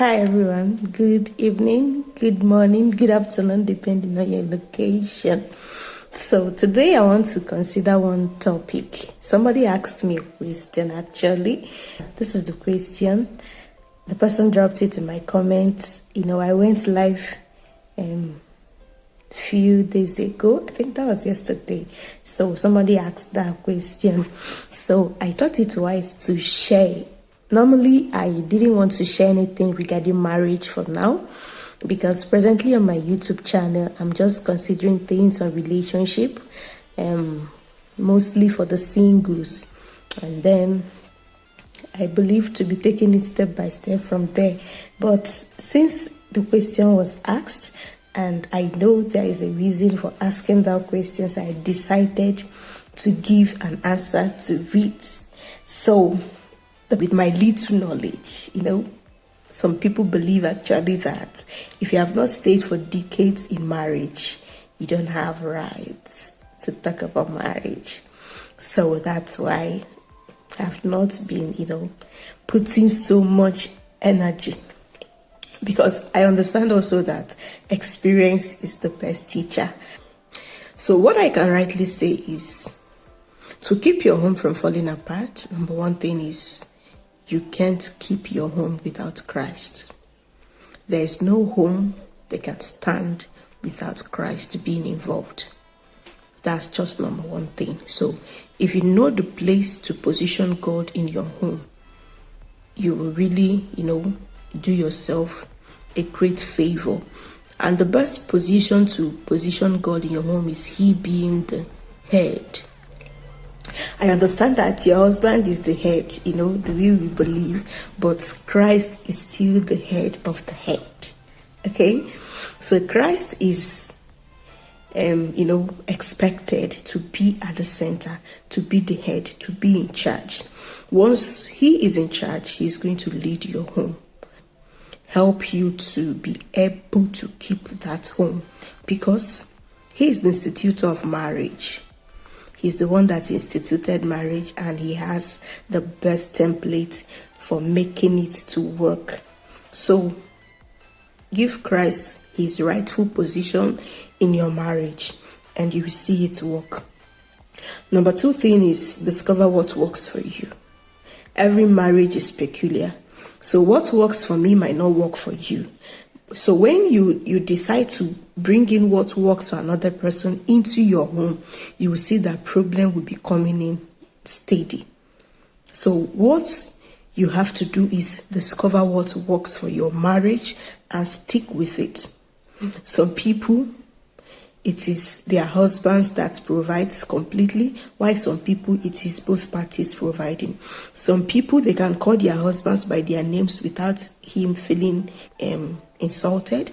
Hi everyone, good evening, good morning, good afternoon, depending on your location. So today I want to consider one topic. Somebody asked me a question actually. This is the question. The person dropped it in my comments. I went live few days ago. I think that was yesterday. So somebody asked that question. So I thought it wise to share. Normally, I didn't want to share anything regarding marriage for now because presently on my YouTube channel, I'm just considering things on relationship, mostly for the singles. And then I believe to be taking it step by step from there. But since the question was asked, and I know there is a reason for asking that question, so I decided to give an answer to it. So, with my little knowledge, some people believe actually that if you have not stayed for decades in marriage, you don't have rights to talk about marriage. So that's why I've not been, putting so much energy. Because I understand also that experience is the best teacher. So what I can rightly say is to keep your home from falling apart, number one thing is you can't keep your home without Christ. There is no home that can stand without Christ being involved. That's just number one thing. So if you know the place to position God in your home, you will really, do yourself a great favor. And the best position to position God in your home is He being the head. I understand that your husband is the head, the way we believe, but Christ is still the head of the head. Okay? So Christ is, expected to be at the center, to be the head, to be in charge. Once He is in charge, He's going to lead your home, help you to be able to keep that home, because He is the institutor of marriage. He's the one that instituted marriage, and He has the best template for making it to work. So give Christ His rightful position in your marriage, and you will see it work. Number two thing is discover what works for you. Every marriage is peculiar. So what works for me might not work for you. So when you decide to bring in what works for another person into your home, you will see that problem will be coming in steady. So what you have to do is discover what works for your marriage and stick with it. Some people, it is their husbands that provides completely, while some people, it is both parties providing. Some people, they can call their husbands by their names without him feeling insulted,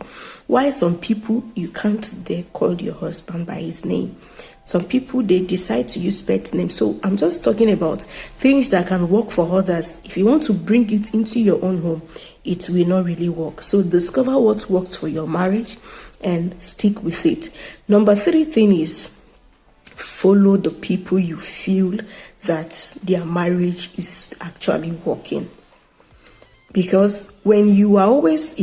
while some people, you can't dare call your husband by his name. Some people, they decide to use pet names. So I'm just talking about things that can work for others. If you want to bring it into your own home, it will not really work. So discover what works for your marriage and stick with it. Number three thing is follow the people you feel that their marriage is actually working. Because when you are always,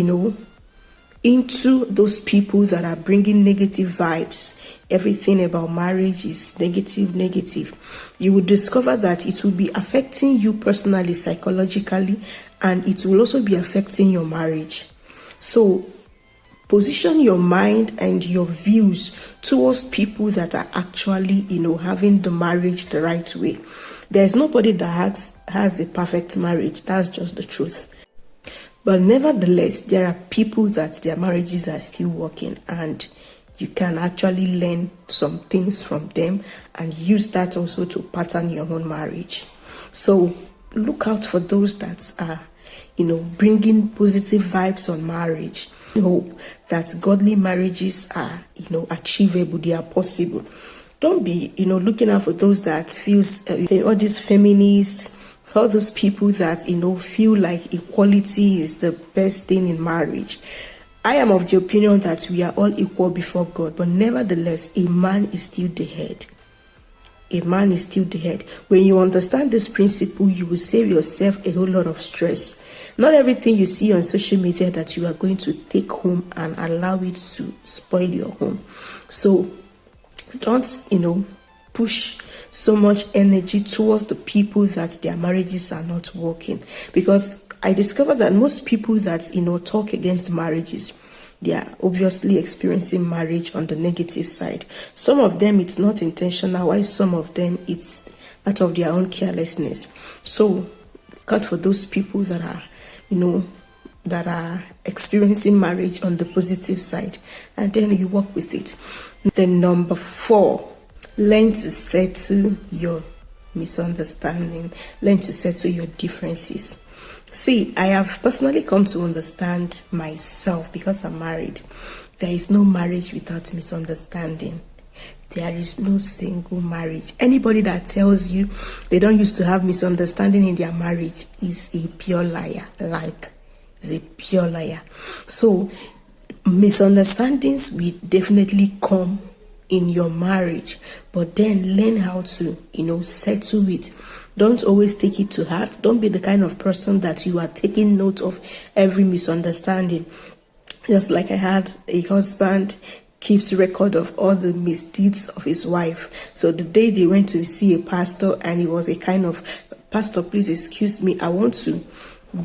into those people that are bringing negative vibes, everything about marriage is negative, you will discover that it will be affecting you personally, psychologically, and it will also be affecting your marriage. So position your mind and your views towards people that are actually, having the marriage the right way. There's nobody that has a perfect marriage. That's just the truth. But nevertheless, there are people that their marriages are still working, and you can actually learn some things from them and use that also to pattern your own marriage. So look out for those that are, bringing positive vibes on marriage. Hope that godly marriages are, achievable, they are possible. Don't be, looking out for those that feels, all these feminists, all those people that, feel like equality is the best thing in marriage. I am of the opinion that we are all equal before God, but nevertheless, a man is still the head. a man is still the head. When you understand this principle, you will save yourself a whole lot of stress. Not everything you see on social media that you are going to take home and allow it to spoil your home. So don't, push so much energy towards the people that their marriages are not working. Because I discovered that most people that, talk against marriages, they are obviously experiencing marriage on the negative side. Some of them, it's not intentional, while some of them, it's out of their own carelessness. So, God for those people that are, that are experiencing marriage on the positive side, and then you work with it. Then number 4, learn to settle your misunderstanding. Learn to settle your differences. See, I have personally come to understand myself because I'm married. There is no marriage without misunderstanding. There is no single marriage. Anybody that tells you they don't used to have misunderstanding in their marriage is a pure liar. Is a pure liar. So, misunderstandings will definitely come in your marriage, but then learn how to, settle it. Don't always take it to heart. Don't be the kind of person that you are taking note of every misunderstanding. Just like I had a husband keeps record of all the misdeeds of his wife. So the day they went to see a pastor, and he was a kind of, "Pastor, please excuse me, I want to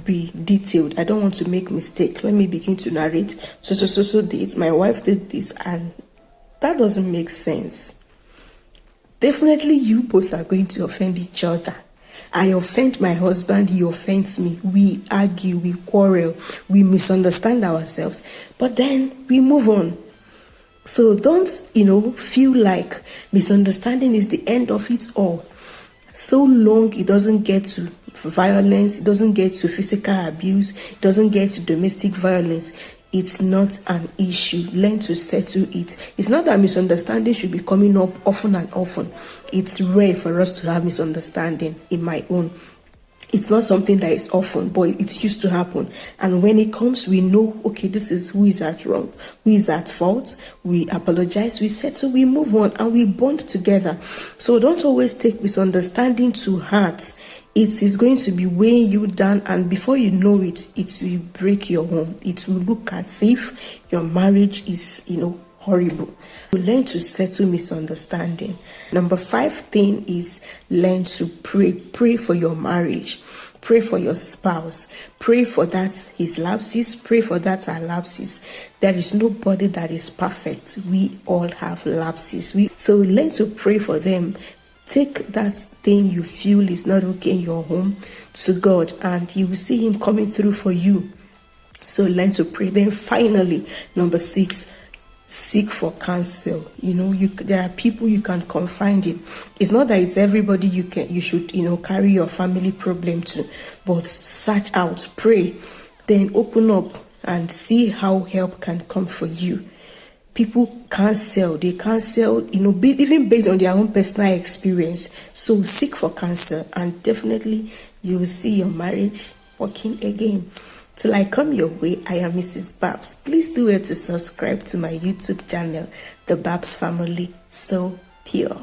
be detailed. I don't want to make mistake. Let me begin to narrate. So did my wife did this," and that doesn't make sense. Definitely you both are going to offend each other. I offend my husband, he offends me. We argue, we quarrel, we misunderstand ourselves, but then we move on. So don't, feel like misunderstanding is the end of it all. So long it doesn't get to violence, it doesn't get to physical abuse, it doesn't get to domestic violence, it's not an issue. Learn to settle it. It's not that misunderstanding should be coming up often and often. It's rare for us to have misunderstanding in my own. It's not something that is often, but it used to happen. And when it comes, we know, okay, this is who is at wrong, who is at fault. We apologize, we settle, we move on, and we bond together. So don't always take misunderstanding to heart. It is going to be weighing you down, and before you know it, it will break your home. It will look as if your marriage is, horrible. Learn to settle misunderstanding. Number 5 thing is learn to pray. Pray for your marriage. Pray for your spouse. Pray for that his lapses. Pray for that our lapses. There is nobody that is perfect. We all have lapses. So learn to pray for them. Take that thing you feel is not okay in your home to God, and you will see him coming through for you. So learn to pray. Then finally, number 6, seek for counsel. There are people you can confide in. It's not that it's everybody you should carry your family problem to, but search out, pray, then open up and see how help can come for you. People they cancel, even based on their own personal experience. So seek for counsel, and definitely you will see your marriage working again. Till I come your way, I am Mrs. Babs. Please do it to subscribe to my YouTube channel, The Babs Family. So pure.